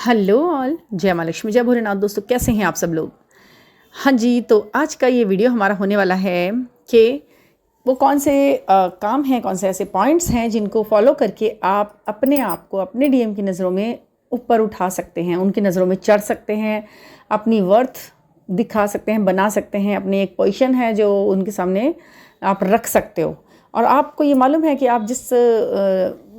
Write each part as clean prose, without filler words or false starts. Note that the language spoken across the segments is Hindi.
हेलो ऑल, जय माँ लक्ष्मी, जय भोलेनाथ। दोस्तों कैसे हैं आप सब लोग। हाँ जी, तो आज का ये वीडियो हमारा होने वाला है कि वो कौन से काम हैं, कौन से ऐसे पॉइंट्स हैं जिनको फॉलो करके आप अपने आप को अपने डीएम की नज़रों में ऊपर उठा सकते हैं, उनकी नज़रों में चढ़ सकते हैं, अपनी वर्थ दिखा सकते हैं, बना सकते हैं, अपनी एक पोजीशन है जो उनके सामने आप रख सकते हो। और आपको ये मालूम है कि आप जिस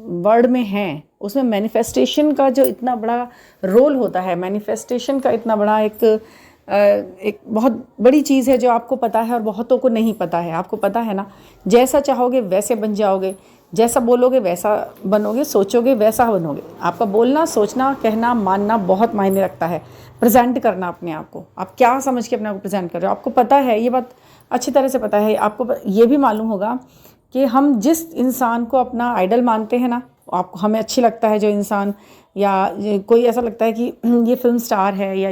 वर्ड में हैं उसमें मैनिफेस्टेशन का जो इतना बड़ा रोल होता है, मैनिफेस्टेशन का इतना बड़ा एक बहुत बड़ी चीज़ है जो आपको पता है और बहुतों को नहीं पता है। आपको पता है ना, जैसा चाहोगे वैसे बन जाओगे, जैसा बोलोगे वैसा बनोगे, सोचोगे वैसा बनोगे। आपका बोलना, सोचना, कहना, मानना बहुत मायने रखता है। प्रेजेंट करना अपने आप को, आप क्या समझ के अपने आप को प्रेजेंट कर रहे हो, आपको पता है, ये बात अच्छी तरह से पता है। आपको ये भी मालूम होगा कि हम जिस इंसान को अपना आइडल मानते हैं ना, आपको हमें अच्छी लगता है जो इंसान, या कोई ऐसा लगता है कि ये फिल्म स्टार है, या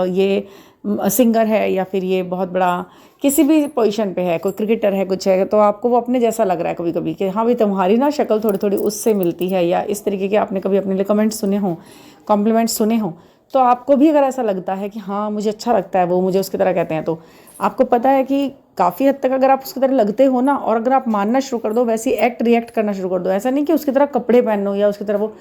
ये सिंगर है, या फिर ये बहुत बड़ा किसी भी पोजीशन पे है, कोई क्रिकेटर है, कुछ है, तो आपको वो अपने जैसा लग रहा है कभी कभी कि हाँ भाई तुम्हारी ना शक्ल थोड़ी थोड़ी उससे मिलती है, या इस तरीके के आपने कभी अपने लिए कमेंट सुने हों, कॉम्प्लीमेंट सुने हों, तो आपको भी अगर ऐसा लगता है कि हाँ मुझे अच्छा लगता है वो, मुझे उसकी तरह कहते हैं, तो आपको पता है कि काफ़ी हद तक अगर आप उसकी तरह लगते हो ना, और अगर आप मानना शुरू कर दो, वैसे एक्ट रिएक्ट करना शुरू कर दो, ऐसा नहीं कि उसकी तरह कपड़े पहनो या उसकी तरह वो,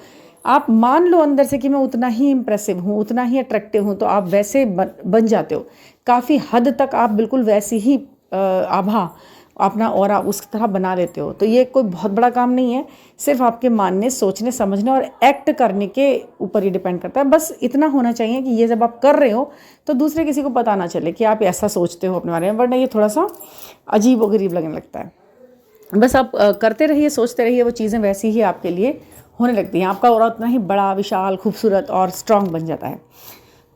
आप मान लो अंदर से कि मैं उतना ही इम्प्रेसिव हूँ, उतना ही अट्रैक्टिव हूँ, तो आप वैसे बन जाते हो। काफ़ी हद तक आप बिल्कुल वैसी ही आभा अपना और आप उसकी तरह बना लेते हो। तो ये कोई बहुत बड़ा काम नहीं है, सिर्फ आपके मानने, सोचने, समझने और एक्ट करने के ऊपर ही डिपेंड करता है। बस इतना होना चाहिए कि ये जब आप कर रहे हो तो दूसरे किसी को पता ना चले कि आप ऐसा सोचते हो अपने बारे में, वरना ये थोड़ा सा अजीब व गरीब लगने लगता है। बस आप करते रहिए, सोचते रहिए, वो चीज़ें वैसी ही आपके लिए होने लगती हैं। आपका और उतना ही बड़ा, विशाल, खूबसूरत और स्ट्रांग बन जाता है।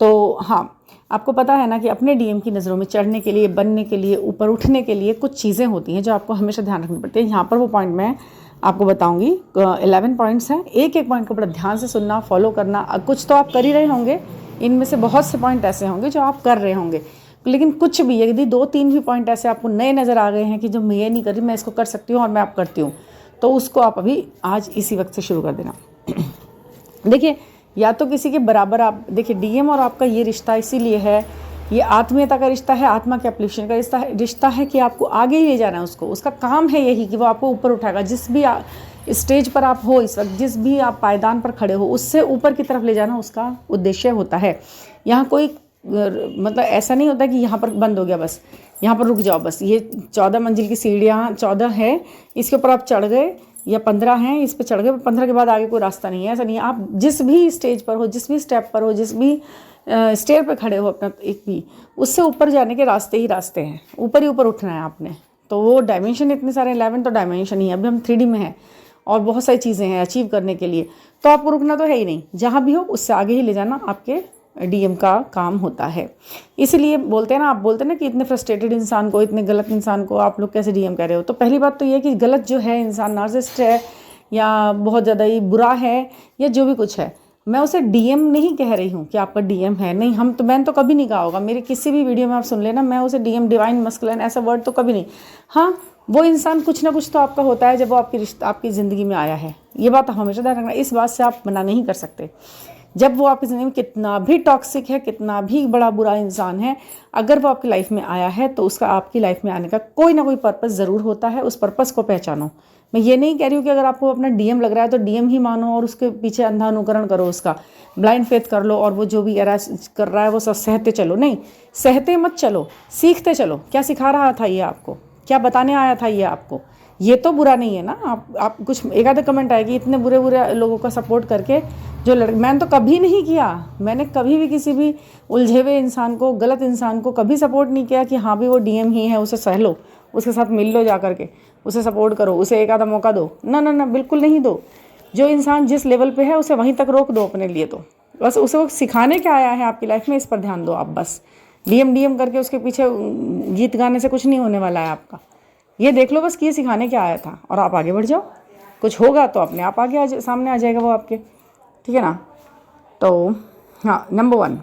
तो हाँ, आपको पता है ना कि अपने डीएम की नज़रों में चढ़ने के लिए, बनने के लिए, ऊपर उठने के लिए कुछ चीज़ें होती हैं जो आपको हमेशा ध्यान रखनी पड़ती है। यहाँ पर वो पॉइंट मैं आपको बताऊंगी, 11 पॉइंट्स हैं। एक एक पॉइंट को बड़ा ध्यान से सुनना, फॉलो करना। कुछ तो आप कर ही रहे होंगे, इनमें से बहुत से पॉइंट ऐसे होंगे जो आप कर रहे होंगे, लेकिन कुछ भी यदि 2-3 भी पॉइंट ऐसे आपको नए नज़र आ गए हैं कि जो मैं ये नहीं कर रही, मैं इसको कर सकती हूँ और मैं आप करती हूँ, तो उसको आप अभी आज इसी वक्त से शुरू कर देना। देखिए, या तो किसी के बराबर आप देखिए, डीएम और आपका ये रिश्ता इसीलिए है, ये आत्मीयता का रिश्ता है, आत्मा के अपलिफ्टेशन का रिश्ता है कि आपको आगे ही ले जाना है उसको। उसका काम है यही कि वो आपको ऊपर उठाएगा। जिस भी स्टेज पर आप हो इस वक्त, जिस भी आप पायदान पर खड़े हो, उससे ऊपर की तरफ ले जाना उसका उद्देश्य होता है। यहाँ कोई मतलब ऐसा नहीं होता कि यहाँ पर बंद हो गया, बस यहाँ पर रुक जाओ, बस ये 14 मंजिल की सीढ़ियाँ 14 है, इसके ऊपर आप चढ़ गए, या 15 हैं इस पे चढ़ गए, 15 के बाद आगे कोई रास्ता नहीं है, ऐसा नहीं है। आप जिस भी स्टेज पर हो, जिस भी स्टेप पर हो, जिस भी स्टेयर पर खड़े हो, अपना एक भी, उससे ऊपर जाने के रास्ते ही रास्ते हैं, ऊपर ही ऊपर उठना है आपने। तो वो डायमेंशन इतने सारे, 11 तो डायमेंशन ही है। अभी हम 3D में हैं और बहुत सारी चीज़ें हैं अचीव करने के लिए, तो आपको रुकना तो है ही नहीं। जहाँ भी हो उससे आगे ही ले जाना आपके डीएम का काम होता है। इसलिए बोलते हैं ना, आप बोलते हैं ना कि इतने फ्रस्ट्रेटेड इंसान को, इतने गलत इंसान को आप लोग कैसे डीएम कह रहे हो। तो पहली बात तो ये कि गलत जो है इंसान, नार्सिसिस्ट है या बहुत ज़्यादा ही बुरा है, या जो भी कुछ है, मैं उसे डीएम नहीं कह रही हूँ कि आपका डीएम है, नहीं। मैंने तो कभी नहीं कहा होगा, मेरे किसी भी वीडियो में आप सुन लेना, मैं उसे डीएम, डिवाइन मस्कुलिन, ऐसा वर्ड तो कभी नहीं। हाँ, वो इंसान कुछ ना कुछ तो आपका होता है जब वो आपकी ज़िंदगी में आया है। ये बात हमेशा ध्यान रखना, इस बात से आप मना नहीं कर सकते। जब वो आपकी ज़िंदगी में कितना भी टॉक्सिक है, कितना भी बड़ा बुरा इंसान है, अगर वो आपकी लाइफ में आया है तो उसका आपकी लाइफ में आने का कोई ना कोई पर्पस ज़रूर होता है। उस पर्पस को पहचानो। मैं ये नहीं कह रही हूँ कि अगर आपको अपना डीएम लग रहा है तो डीएम ही मानो और उसके पीछे अंधा अनुकरण करो, उसका ब्लाइंड फेथ कर लो, और वो जो भी कर रहा है वो सब सहते चलो। नहीं, सहते मत चलो, सीखते चलो। क्या सिखा रहा था ये आपको, क्या बताने आया था ये आपको, ये तो बुरा नहीं है ना। आप कुछ एक आधा कमेंट आएगी, इतने बुरे बुरे लोगों का सपोर्ट करके जो मैंने तो कभी नहीं किया। मैंने कभी भी किसी भी उलझे हुए इंसान को, गलत इंसान को कभी सपोर्ट नहीं किया कि हाँ भी वो डीएम ही है, उसे सह लो, उसके साथ मिल लो, जा करके उसे सपोर्ट करो, उसे एक आधा मौका दो। ना ना ना, बिल्कुल नहीं दो। जो इंसान जिस लेवल पे है उसे वहीं तक रोक दो अपने लिए। तो बस उसे वो सिखाने क्या आया है आपकी लाइफ में, इस पर ध्यान दो आप। बस डीएम डीएम करके उसके पीछे गीत गाने से कुछ नहीं होने वाला है आपका। ये देख लो बस कि ये सिखाने क्या आया था, और आप आगे बढ़ जाओ। कुछ होगा तो अपने आप आगे सामने आ जाएगा वो आपके, ठीक है ना। तो हाँ, नंबर 1,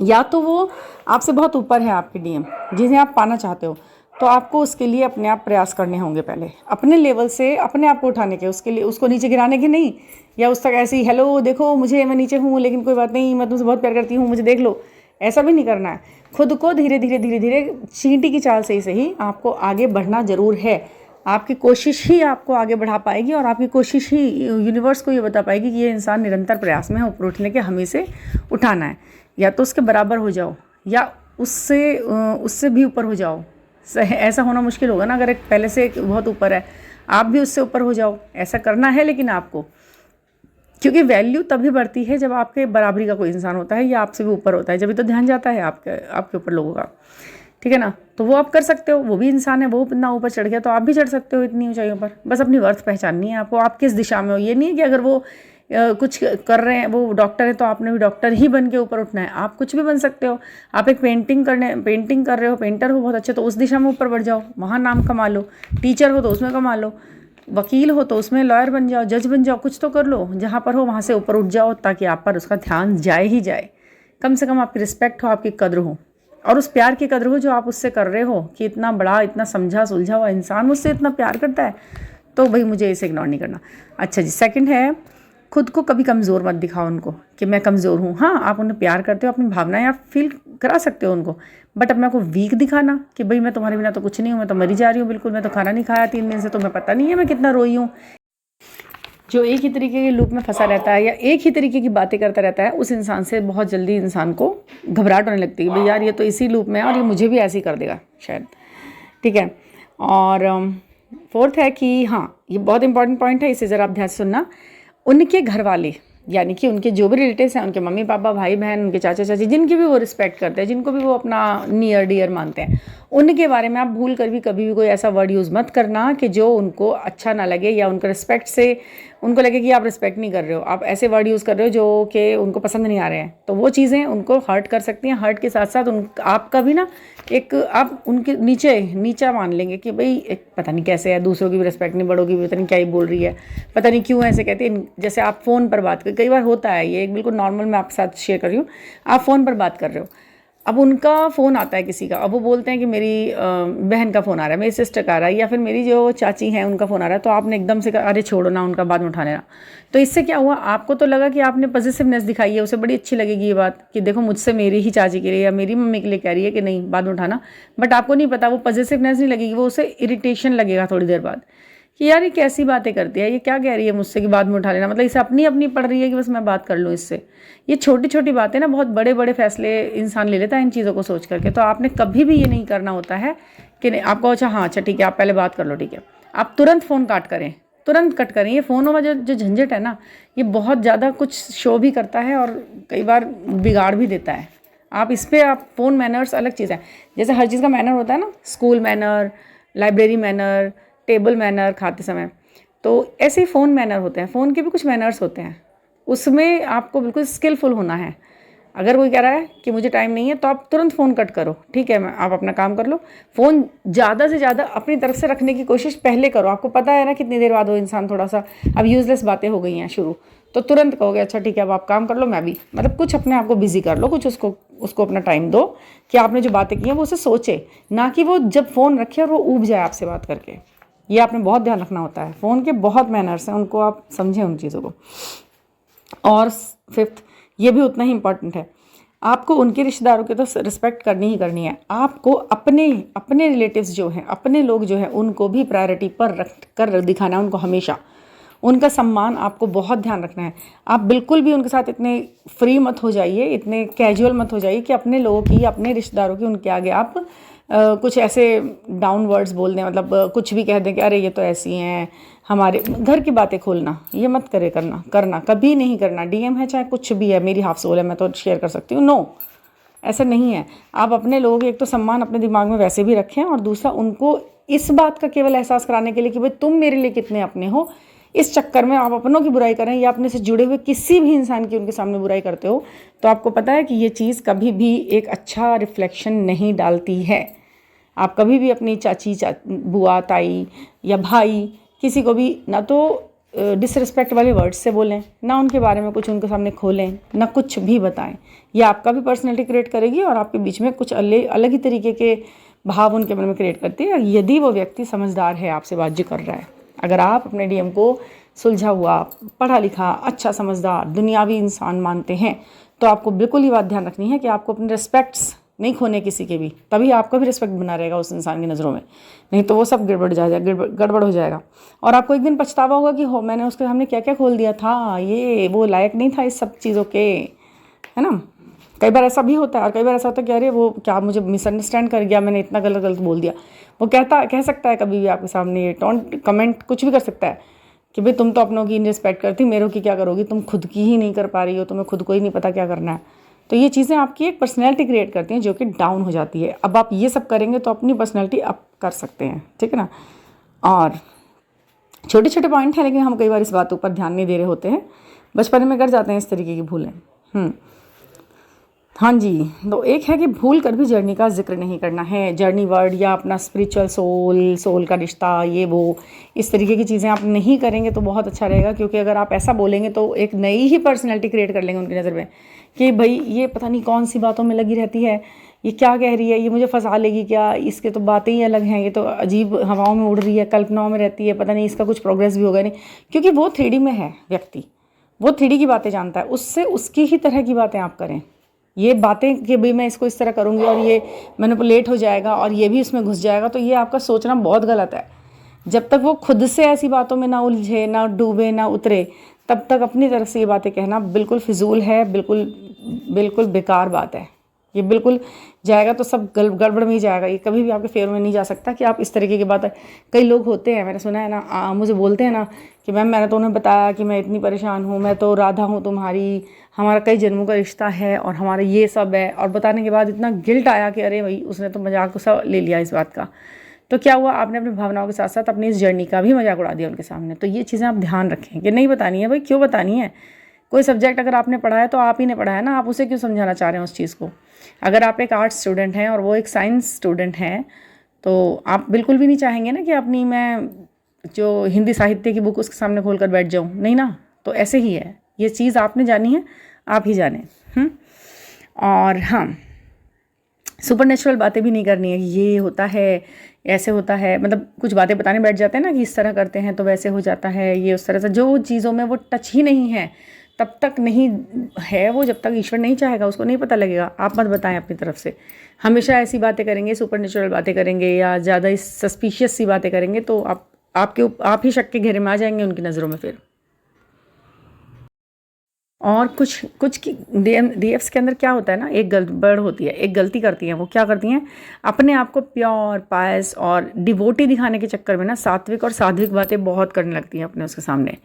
या तो वो आपसे बहुत ऊपर है आपके डीएम, जिन्हें आप पाना चाहते हो, तो आपको उसके लिए अपने आप प्रयास करने होंगे, पहले अपने लेवल से अपने आप को उठाने के, उसके लिए उसको नीचे गिराने के नहीं, या उस तक ऐसे ही हेलो देखो मुझे, मैं नीचे हूँ लेकिन कोई बात नहीं, मैं तुमसे बहुत प्यार करती हूँ, मुझे देख लो, ऐसा भी नहीं करना है। खुद को धीरे धीरे धीरे धीरे चींटी की चाल से ही सही आपको आगे बढ़ना ज़रूर है। आपकी कोशिश ही आपको आगे बढ़ा पाएगी, और आपकी कोशिश ही यूनिवर्स को ये बता पाएगी कि ये इंसान निरंतर प्रयास में है ऊपर उठने के, हमें से उठाना है। या तो उसके बराबर हो जाओ या उससे भी ऊपर हो जाओ। ऐसा होना मुश्किल होगा ना, अगर एक पहले से एक बहुत ऊपर है, आप भी उससे ऊपर हो जाओ, ऐसा करना है लेकिन आपको, क्योंकि वैल्यू तभी बढ़ती है जब आपके बराबरी का कोई इंसान होता है या आपसे भी ऊपर होता है, जब तो ध्यान जाता है आपके ऊपर लोगों का, ठीक है ना। तो वो आप कर सकते हो, वो भी इंसान है, वो इतना ऊपर चढ़ गया तो आप भी चढ़ सकते हो इतनी ऊंचाइयों पर। बस अपनी वर्थ पहचाननी है आपको, आप किस दिशा में हो। ये नहीं है कि अगर वो कुछ कर रहे हैं, वो डॉक्टर है तो आपने भी डॉक्टर ही बन के ऊपर उठना है। आप कुछ भी बन सकते हो। आप एक पेंटिंग कर रहे हो, पेंटर हो बहुत अच्छे, तो उस दिशा में ऊपर बढ़ जाओ, वहाँ नाम कमा लो। टीचर हो तो उसमें कमा लो, वकील हो तो उसमें लॉयर बन जाओ, जज बन जाओ, कुछ तो कर लो। जहाँ पर हो वहाँ से ऊपर उठ जाओ, ताकि आप पर उसका ध्यान जाए ही जाए। कम से कम आपकी रिस्पेक्ट हो, आपकी कद्र हो, और उस प्यार की कद्र हो जो आप उससे कर रहे हो, कि इतना बड़ा, इतना समझा सुलझा हुआ इंसान मुझसे इतना प्यार करता है, तो भाई मुझे इसे इग्नोर नहीं करना। अच्छा जी, सेकंड है, खुद को कभी कमज़ोर मत दिखाओ उनको कि मैं कमज़ोर हूँ। हाँ, आप उन्हें प्यार करते हो, अपनी भावनाएं आप फील करा सकते हो उनको, बट अपने को वीक दिखाना कि भाई मैं तुम्हारे बिना तो कुछ नहीं हूँ, मैं तो मरी जा रही हूँ बिल्कुल, मैं तो खाना नहीं खाया 3 दिन से, तुम्हें पता नहीं है मैं कितना रोई हूँ। जो एक ही तरीके के लूप में फंसा रहता है या एक ही तरीके की बातें करता रहता है, उस इंसान से बहुत जल्दी इंसान को घबराहट होने लगती है कि भाई यार ये तो इसी लूप में है और ये मुझे भी ऐसे ही कर देगा शायद, ठीक है। और फोर्थ है कि हाँ, ये बहुत इंपॉर्टेंट पॉइंट है, इसे ज़रा आप ध्यान से सुनना। उनके घर वाले, यानी कि उनके जो भी रिलेटिव्स हैं, उनके मम्मी पापा, भाई बहन, उनके चाचा चाची, जिनकी भी वो रिस्पेक्ट करते हैं, जिनको भी वो अपना नियर डियर मानते हैं, उनके बारे में आप भूल कर भी कभी भी कोई ऐसा वर्ड यूज़ मत करना कि जो उनको अच्छा ना लगे, या उनको रिस्पेक्ट से उनको लगे कि आप रिस्पेक्ट नहीं कर रहे हो, आप ऐसे वर्ड यूज़ कर रहे हो जो कि उनको पसंद नहीं आ रहे हैं। तो वो चीज़ें उनको हर्ट कर सकती हैं। हर्ट के साथ साथ आपका भी ना एक, आप उनके नीचा मान लेंगे कि भाई एक पता नहीं कैसे है, दूसरों की भी रिस्पेक्ट नहीं, बड़ों की भी पता नहीं क्या ही बोल रही है, पता नहीं क्यों ऐसे कहती है। जैसे आप फ़ोन पर बात कर, कई बार होता है ये, एक बिल्कुल नॉर्मल मैं आपके साथ शेयर कर रही हूँ। आप फ़ोन पर बात कर रहे हो, अब उनका फ़ोन आता है किसी का, अब वो बोलते हैं कि मेरी बहन का फ़ोन आ रहा है, मेरी सिस्टर का आ रहा है, या फिर मेरी जो चाची हैं उनका फ़ोन आ रहा है, तो आपने एकदम से कहा अरे छोड़ो ना, उनका बाद में उठा लेना। तो इससे क्या हुआ, आपको तो लगा कि आपने पॉजिटिवनेस दिखाई है, उसे बड़ी अच्छी लगेगी ये बात कि देखो मुझसे मेरी ही चाची के लिए या मेरी मम्मी के लिए कह रही है कि नहीं बाद में उठाना। बट आपको नहीं पता, वो पॉजिटिवनेस नहीं लगेगी, वो उसे इरिटेशन लगेगा थोड़ी देर बाद कि यार ये कैसी बातें करती है, ये क्या कह रही है मुझसे कि बाद में उठा लेना, मतलब इसे अपनी अपनी पड़ रही है कि बस मैं बात कर लूँ इससे। ये छोटी छोटी बातें ना बहुत बड़े बड़े फैसले इंसान ले लेता है इन चीज़ों को सोच करके। तो आपने कभी भी ये नहीं करना होता है कि नहीं, आपको अच्छा हाँ अच्छा ठीक है आप पहले बात कर लो, ठीक है, आप तुरंत फ़ोन काट करें, तुरंत कट करें। ये फ़ोनों में जो झंझट है ना, ये बहुत ज़्यादा कुछ शो भी करता है और कई बार बिगाड़ भी देता है। आप इस पर आप फ़ोन मैनर्स अलग चीज़ है, जैसे हर चीज़ का मैनर होता है ना, school manner, library manner, table manner खाते समय, तो ऐसे ही फ़ोन मैनर होते हैं। फ़ोन के भी कुछ मैनर्स होते हैं, उसमें आपको बिल्कुल स्किलफुल होना है। अगर कोई कह रहा है कि मुझे टाइम नहीं है, तो आप तुरंत फ़ोन कट करो, ठीक है, आप अपना काम कर लो। फ़ोन ज़्यादा से ज़्यादा अपनी तरफ से रखने की कोशिश पहले करो। आपको पता है ना कितनी देर बाद वो इंसान थोड़ा सा, अब यूज़लेस बातें हो गई हैं शुरू, तो तुरंत कहोगे अच्छा ठीक है अब आप काम कर लो, मैं भी, मतलब कुछ अपने आप को बिजी कर लो, कुछ उसको अपना टाइम दो कि आपने जो बातें की हैं वो उसे सोचे, ना कि वो जब फ़ोन रखे और वो ऊब जाए आपसे बात करके। ये आपने बहुत ध्यान रखना होता है। फ़ोन के बहुत मैनर्स हैं, उनको आप समझें उन चीज़ों को। और फिफ्थ, ये भी उतना ही इम्पॉर्टेंट है, आपको उनके रिश्तेदारों की तो रिस्पेक्ट करनी ही करनी है। आपको अपने रिलेटिव्स जो हैं, अपने लोग जो हैं, उनको भी प्रायोरिटी पर रख कर दिखाना है, उनको हमेशा उनका सम्मान आपको बहुत ध्यान रखना है। आप बिल्कुल भी उनके साथ इतने फ्री मत हो जाइए, इतने कैजुअल मत हो जाइए कि अपने लोगों की, अपने रिश्तेदारों की उनके आगे आप कुछ ऐसे डाउन वर्ड्स बोल दें, मतलब कुछ भी कह दें कि अरे ये तो ऐसी हैं, हमारे घर की बातें खोलना ये मत करना कभी नहीं करना। डीएम है चाहे कुछ भी है, मेरी हाफ सोल है, मैं तो शेयर कर सकती हूँ, नो ऐसा नहीं है। आप अपने लोगों के एक तो सम्मान अपने दिमाग में वैसे भी रखें, और दूसरा उनको इस बात का केवल एहसास कराने के लिए कि भाई तुम मेरे लिए कितने अपने हो, इस चक्कर में आप अपनों की बुराई करें या अपने से जुड़े हुए किसी भी इंसान की उनके सामने बुराई करते हो, तो आपको पता है कि ये चीज़ कभी भी एक अच्छा रिफ्लेक्शन नहीं डालती है। आप कभी भी अपनी चाची, बुआ, ताई या भाई किसी को भी ना तो डिसरिस्पेक्ट वाले वर्ड्स से बोलें, ना उनके बारे में कुछ उनके सामने खोलें, ना कुछ भी बताएं। ये आपका भी पर्सनैलिटी क्रिएट करेगी और आपके बीच में कुछ अलग ही तरीके के भाव उनके मन में क्रिएट करती है, यदि वो व्यक्ति समझदार है, आपसे बात जो कर रहा है। अगर आप अपने डीएम को सुलझा हुआ, पढ़ा लिखा, अच्छा, समझदार, दुनियावी इंसान मानते हैं, तो आपको बिल्कुल ये बात ध्यान रखनी है कि आपको अपने रिस्पेक्ट्स नहीं खोने किसी के भी, तभी आपका भी रिस्पेक्ट बना रहेगा उस इंसान की नज़रों में। नहीं तो वो सब गड़बड़ हो जाएगा और आपको एक दिन पछतावा होगा कि मैंने उसके सामने क्या क्या खोल दिया था, ये वो लायक नहीं था इस सब चीज़ों के, है ना। कई बार ऐसा भी होता है और कई बार ऐसा होता है कि अरे वो क्या मुझे मिसअंडरस्टैंड कर गया, मैंने इतना गलत बोल दिया। वो कह सकता है कभी भी आपके सामने, ये टॉन्ट कमेंट कुछ भी कर सकता है कि भाई तुम तो अपनों की रिस्पेक्ट करती, मेरों की क्या करोगी, तुम खुद की ही नहीं कर पा रही हो, तुम्हें खुद को ही नहीं पता क्या करना है। तो ये चीज़ें आपकी एक पर्सनैलिटी क्रिएट करती हैं जो कि डाउन हो जाती है। अब आप ये सब करेंगे तो अपनी पर्सनैलिटी अप कर सकते हैं, ठीक है ना। और छोटे छोटे पॉइंट हैं, लेकिन हम कई बार इस बातों पर ध्यान नहीं दे रहे होते हैं, बचपन में कर जाते हैं इस तरीके की भूलें। हाँ जी, तो एक है कि भूल कर भी जर्नी का जिक्र नहीं करना है। जर्नी वर्ड या अपना स्पिरिचुअल सोल का रिश्ता, ये वो इस तरीके की चीज़ें आप नहीं करेंगे तो बहुत अच्छा रहेगा, क्योंकि अगर आप ऐसा बोलेंगे तो एक नई ही पर्सनैलिटी क्रिएट कर लेंगे उनकी नज़र में कि भाई ये पता नहीं कौन सी बातों में लगी रहती है, ये क्या कह रही है, ये मुझे फंसा लेगी क्या, इसके तो बातें ही अलग हैं, ये तो अजीब हवाओं में उड़ रही है, कल्पनाओं में रहती है, पता नहीं इसका कुछ प्रोग्रेस भी होगा नहीं, क्योंकि वो 3D में है व्यक्ति, वो 3D की बातें जानता है। उससे उसकी ही तरह की बातें आप करें। ये बातें कि भाई मैं इसको इस तरह करूँगी और ये मैनिपुलेट हो जाएगा और ये भी इसमें घुस जाएगा, तो ये आपका सोचना बहुत गलत है। जब तक वो खुद से ऐसी बातों में ना उलझे, ना डूबे, ना उतरे, तब तक अपनी तरफ से ये बातें कहना बिल्कुल फिजूल है, बिल्कुल बेकार बात है। ये बिल्कुल जाएगा तो सब गड़बड़ में ही जाएगा, ये कभी भी आपके फेवर में नहीं जा सकता कि आप इस तरीके की बात। कई लोग होते हैं, मैंने सुना है ना, मुझे बोलते हैं ना कि मैम मैंने तो उन्हें बताया कि मैं इतनी परेशान हूँ, मैं तो राधा हूँ तुम्हारी, हमारा कई जन्मों का रिश्ता है और हमारा ये सब है, और बताने के बाद इतना गिल्ट आया कि अरे भाई उसने तो मजाक सा ले लिया इस बात का। तो क्या हुआ, आपने अपनी भावनाओं के साथ साथ अपनी इस जर्नी का भी मजाक उड़ा दिया उनके सामने। तो ये चीज़ें आप ध्यान रखें कि नहीं बतानी है भाई, क्यों बतानी है। कोई सब्जेक्ट अगर आपने पढ़ा है तो आप ही ने पढ़ा है ना, आप उसे क्यों समझाना चाह रहे हैं उस चीज़ को। अगर आप एक आर्ट्स स्टूडेंट हैं और वो एक साइंस स्टूडेंट हैं, तो आप बिल्कुल भी नहीं चाहेंगे ना कि अपनी मैं जो हिंदी साहित्य की बुक उसके सामने खोल कर बैठ जाऊँ, नहीं ना। तो ऐसे ही है, ये चीज़ आपने जानी है, आप ही जाने। और हाँ, सुपरनेचुरल बातें भी नहीं करनी है, ये होता है, ऐसे होता है, मतलब कुछ बातें बताने बैठ जाते हैं ना कि इस तरह करते हैं तो वैसे हो जाता है, ये उस तरह से। जो चीज़ों में वो टच ही नहीं है तब तक नहीं है वो, जब तक ईश्वर नहीं चाहेगा उसको नहीं पता लगेगा। आप मत बताएं अपनी तरफ से। हमेशा ऐसी बातें करेंगे, सुपरनेचुरल बातें करेंगे या ज़्यादा सस्पिशियस सी बातें करेंगे तो आप ही शक के घेरे में आ जाएंगे उनकी नज़रों में फिर। और कुछ की डीएफ्स के अंदर क्या होता है ना, एक गड़बड़ होती है, एक गलती करती हैं। वो क्या करती हैं, अपने आप को प्योर, पायस और डिवोटी दिखाने के चक्कर में ना सात्विक और साध्विक बातें बहुत करने लगती हैं अपने उसके सामने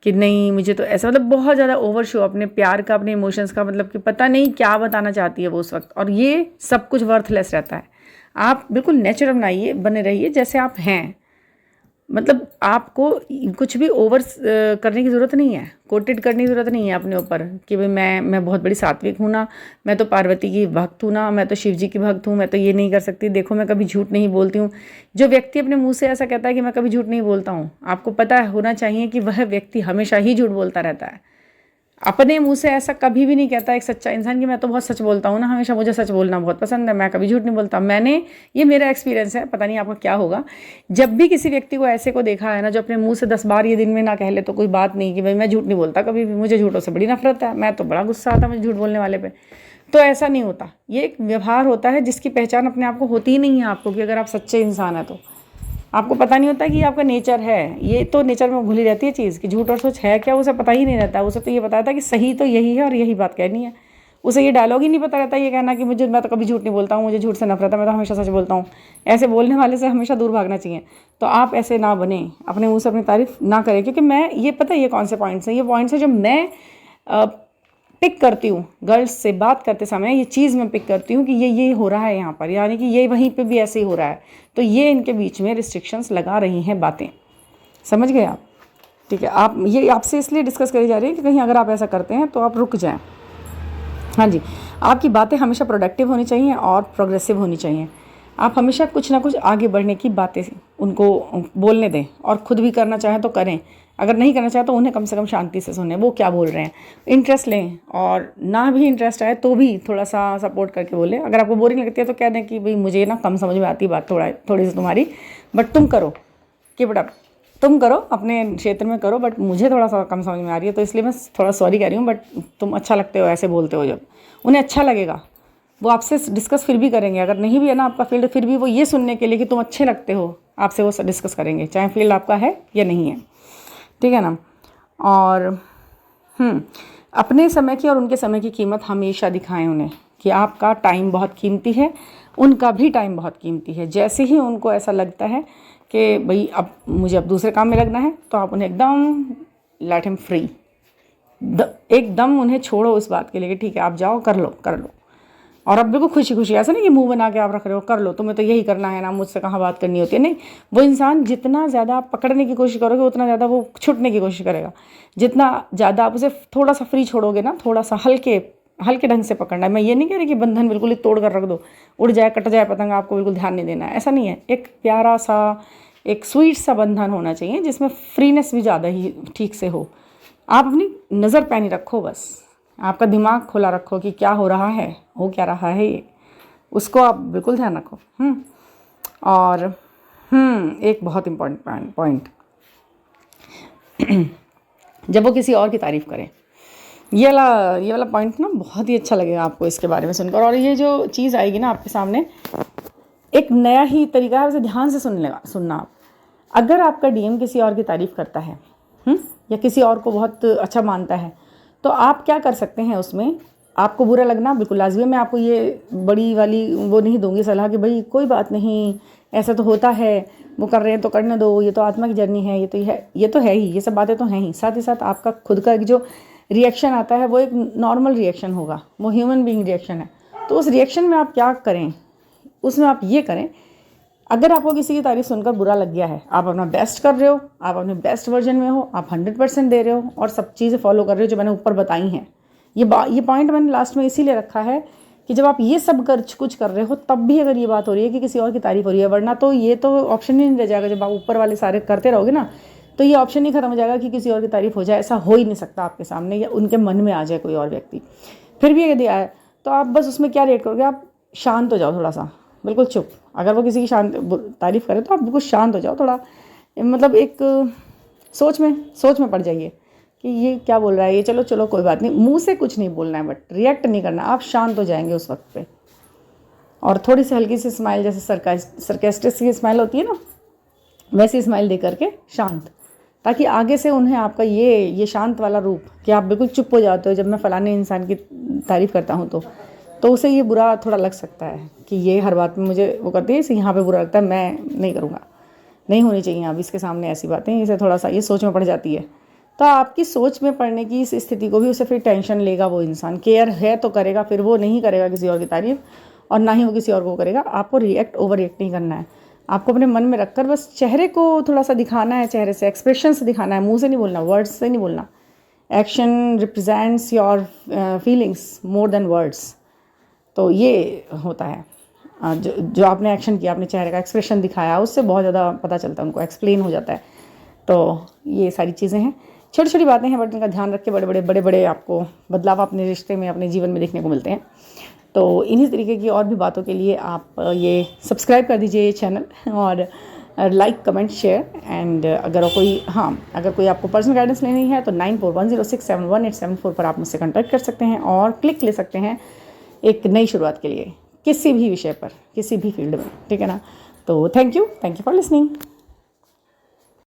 कि नहीं मुझे तो ऐसा, मतलब बहुत ज़्यादा ओवर शो अपने प्यार का, अपने इमोशंस का, मतलब कि पता नहीं क्या बताना चाहती है वो उस वक्त, और ये सब कुछ वर्थलेस रहता है। आप बिल्कुल नेचुरल बने रहिए जैसे आप हैं। मतलब आपको कुछ भी ओवर करने की ज़रूरत नहीं है, कोटेड करने की ज़रूरत नहीं है अपने ऊपर कि भाई मैं बहुत बड़ी सात्विक हूँ ना, मैं तो पार्वती की भक्त हूँ ना, मैं तो शिव जी की भक्त हूँ, मैं तो ये नहीं कर सकती, देखो मैं कभी झूठ नहीं बोलती हूँ। जो व्यक्ति अपने मुंह से ऐसा कहता है कि मैं कभी झूठ नहीं बोलता हूँ, आपको पता होना चाहिए कि वह व्यक्ति हमेशा ही झूठ बोलता रहता है। अपने मुंह से ऐसा कभी भी नहीं कहता एक सच्चा इंसान कि मैं तो बहुत सच बोलता हूँ ना, हमेशा मुझे सच बोलना बहुत पसंद है, मैं कभी झूठ नहीं बोलता। ये मेरा एक्सपीरियंस है, पता नहीं आपका क्या होगा। जब भी किसी व्यक्ति को ऐसे को देखा है ना जो अपने मुंह से 10 बार ये दिन में ना कह ले तो कोई बात नहीं कि भाई मैं झूठ नहीं बोलता कभी भी, मुझे झूठों से बड़ी नफरत है, मैं तो बड़ा गुस्सा आता मुझे झूठ बोलने वाले पे, तो ऐसा नहीं होता। ये एक व्यवहार होता है जिसकी पहचान अपने आप को होती ही नहीं है आपको, कि अगर आप सच्चे इंसान हैं तो आपको पता नहीं होता कि ये आपका नेचर है। ये तो नेचर में भूली रहती है चीज़ कि झूठ और सच है क्या, उसे पता ही नहीं रहता। उसे तो ये पता था कि सही तो यही है और यही बात कहनी है। उसे ये डायलॉग ही नहीं पता रहता ये कहना कि मैं तो कभी झूठ नहीं बोलता हूँ, मुझे झूठ से नफरत है, मैं तो हमेशा सच बोलता हूँ। ऐसे बोलने वाले से हमेशा दूर भागना चाहिए। तो आप ऐसे ना बने, अपने मुँह से अपनी तारीफ ना करें, क्योंकि मैं ये पता है ये कौन से पॉइंट्स हैं, ये पॉइंट्स हैं जो मैं पिक करती हूँ गर्ल्स से बात करते समय। ये चीज़ मैं पिक करती हूँ कि ये हो रहा है यहाँ पर, यानी कि ये वहीं पे भी ऐसे ही हो रहा है, तो ये इनके बीच में रिस्ट्रिक्शंस लगा रही हैं बातें। समझ गए आप? ठीक है, आप ये आपसे इसलिए डिस्कस करी जा रही है कि कहीं अगर आप ऐसा करते हैं तो आप रुक जाएं। हाँ जी, आपकी बातें हमेशा प्रोडक्टिव होनी चाहिए और प्रोग्रेसिव होनी चाहिए। आप हमेशा कुछ ना कुछ आगे बढ़ने की बातें उनको बोलने दें, और ख़ुद भी करना चाहें तो करें, अगर नहीं करना चाहे तो उन्हें कम से कम शांति से सुनें वो क्या बोल रहे हैं। इंटरेस्ट लें, और ना भी इंटरेस्ट आए तो भी थोड़ा सा सपोर्ट करके बोलें। अगर आपको बोरिंग लगती है तो कह दें कि भाई मुझे ना कम समझ में आती बात थोड़ी सी तुम्हारी, बट तुम करो, कि बेटा तुम करो अपने क्षेत्र में करो, बट मुझे थोड़ा सा कम समझ में आ रही है, तो इसलिए मैं थोड़ा सॉरी कह रही हूँ, बट तुम अच्छा लगते हो ऐसे बोलते हो। जब उन्हें अच्छा लगेगा वो आपसे डिस्कस फिर भी करेंगे। अगर नहीं भी है ना आपका फील्ड, फिर भी वो ये सुनने के लिए कि तुम अच्छे लगते हो, आपसे वो डिस्कस करेंगे, चाहे फील्ड आपका है या नहीं है, ठीक है ना। और अपने समय की और उनके समय की कीमत हमेशा दिखाएं उन्हें, कि आपका टाइम बहुत कीमती है, उनका भी टाइम बहुत कीमती है। जैसे ही उनको ऐसा लगता है कि भाई अब मुझे अब दूसरे काम में लगना है, तो आप उन्हें एकदम लेट हिम फ्री, एकदम उन्हें छोड़ो उस बात के लिए कि ठीक है आप जाओ, कर लो। और अब बिल्कुल खुशी खुशी, ऐसा नहीं कि मुंह बना के आप रख रहे हो, कर लो, तुम्हें तो यही करना है ना, मुझसे कहाँ बात करनी होती है। नहीं, वो इंसान जितना ज़्यादा आप पकड़ने की कोशिश करोगे उतना ज़्यादा वो छुटने की कोशिश करेगा। जितना ज़्यादा आप उसे थोड़ा सा फ्री छोड़ोगे ना, थोड़ा सा हल्के ढंग से पकड़ना है। मैं ये नहीं कह रही कि बंधन बिल्कुल ही तोड़ कर रख दो, उड़ जाए कट जाए पतंग, आपको बिल्कुल ध्यान नहीं देना है, ऐसा नहीं है। एक प्यारा सा, एक स्वीट सा बंधन होना चाहिए जिसमें फ्रीनेस भी ज़्यादा ही ठीक से हो। आप अपनी नज़र पैनी रखो, बस आपका दिमाग खुला रखो कि क्या हो रहा है, हो क्या रहा है ये, उसको आप बिल्कुल ध्यान रखो। और एक बहुत इम्पोर्टेंट पॉइंट जब वो किसी और की तारीफ़ करें, ये वाला पॉइंट ना बहुत ही अच्छा लगेगा आपको इसके बारे में सुनकर। और ये जो चीज़ आएगी ना आपके सामने, एक नया ही तरीका है, उसे ध्यान से सुनना आप। अगर आपका डीएम किसी और की तारीफ़ करता है या किसी और को बहुत अच्छा मानता है, तो आप क्या कर सकते हैं उसमें। आपको बुरा लगना बिल्कुल लाज़मी है। मैं आपको ये बड़ी वाली वो नहीं दूंगी सलाह कि भाई कोई बात नहीं, ऐसा तो होता है, वो कर रहे हैं तो करने दो, ये तो आत्मा की जर्नी है, ये तो है ही, ये सब बातें तो हैं ही। साथ ही साथ आपका खुद का एक जो रिएक्शन आता है वो एक नॉर्मल रिएक्शन होगा, वो ह्यूमन बीइंग रिएक्शन है। तो उस रिएक्शन में आप क्या करें, उसमें आप ये करें, अगर आपको किसी की तारीफ़ सुनकर बुरा लग गया है, आप अपना बेस्ट कर रहे हो, आप अपने बेस्ट वर्जन में हो, आप 100% दे रहे हो और सब चीज़ें फॉलो कर रहे हो जो मैंने ऊपर बताई हैं। ये पॉइंट मैंने लास्ट में इसीलिए रखा है कि जब आप ये सब कुछ कर रहे हो तब भी अगर ये बात हो रही है कि किसी और की तारीफ़ हो रही है, वरना तो ये तो ऑप्शन ही नहीं रह जाएगा। जब आप ऊपर वाले सारे करते रहोगे ना, तो ये ऑप्शन ही खत्म हो जाएगा कि किसी और की तारीफ़ हो जाए। ऐसा हो ही नहीं सकता आपके सामने, या उनके मन में आ जाए कोई और व्यक्ति। फिर भी यदि आए तो आप बस उसमें क्या रेट करोगे, आप शांत हो जाओ, थोड़ा सा बिल्कुल चुप। अगर वो किसी की तारीफ़ करे तो आप बिल्कुल शांत हो जाओ, थोड़ा मतलब एक सोच में पड़ जाइए कि ये क्या बोल रहा है, ये चलो कोई बात नहीं, मुंह से कुछ नहीं बोलना है, बट रिएक्ट नहीं करना। आप शांत हो जाएंगे उस वक्त पे, और थोड़ी सी हल्की सी स्माइल, जैसे सरकास्टिक की स्माइल होती है ना, वैसी स्माइल दे करके शांत, ताकि आगे से उन्हें आपका ये शांत वाला रूप, कि आप बिल्कुल चुप हो जाते हो जब मैं फ़लाने इंसान की तारीफ़ करता हूँ, तो उसे ये बुरा थोड़ा लग सकता है कि ये हर बात में मुझे वो करती है, इसे यहाँ पे बुरा लगता है, मैं नहीं करूँगा, नहीं होनी चाहिए अब इसके सामने ऐसी बातें। इसे थोड़ा सा ये सोच में पड़ जाती है। तो आपकी सोच में पड़ने की इस स्थिति को भी उसे फिर टेंशन लेगा वो इंसान, केयर है तो करेगा, फिर वो नहीं करेगा किसी और की तारीफ़, और ना ही वो किसी और को करेगा। आपको ओवर रिएक्ट नहीं करना है, आपको अपने मन में रखकर बस चेहरे को थोड़ा सा दिखाना है, चेहरे से एक्सप्रेशन से दिखाना है, मुँह से नहीं बोलना, वर्ड्स से नहीं बोलना। Action represents your feelings more than words. तो ये होता है, जो आपने एक्शन किया, आपने चेहरे का एक्सप्रेशन दिखाया, उससे बहुत ज़्यादा पता चलता है, उनको एक्सप्लेन हो जाता है। तो ये सारी चीज़ें हैं, छोटी छोटी बातें हैं, बट इनका ध्यान रख के बड़े बड़े आपको बदलाव अपने रिश्ते में, अपने जीवन में देखने को मिलते हैं। तो इन्हीं तरीके की और भी बातों के लिए आप ये सब्सक्राइब कर दीजिए ये चैनल, और लाइक कमेंट शेयर। एंड अगर कोई आपको पर्सनल गाइडेंस लेनी है तो 9410671874 पर आप मुझसे कॉन्टैक्ट कर सकते हैं और क्लिक ले सकते हैं एक नई शुरुआत के लिए, किसी भी विषय पर, किसी भी फील्ड में, ठीक है ना। तो थैंक यू फॉर लिसनिंग।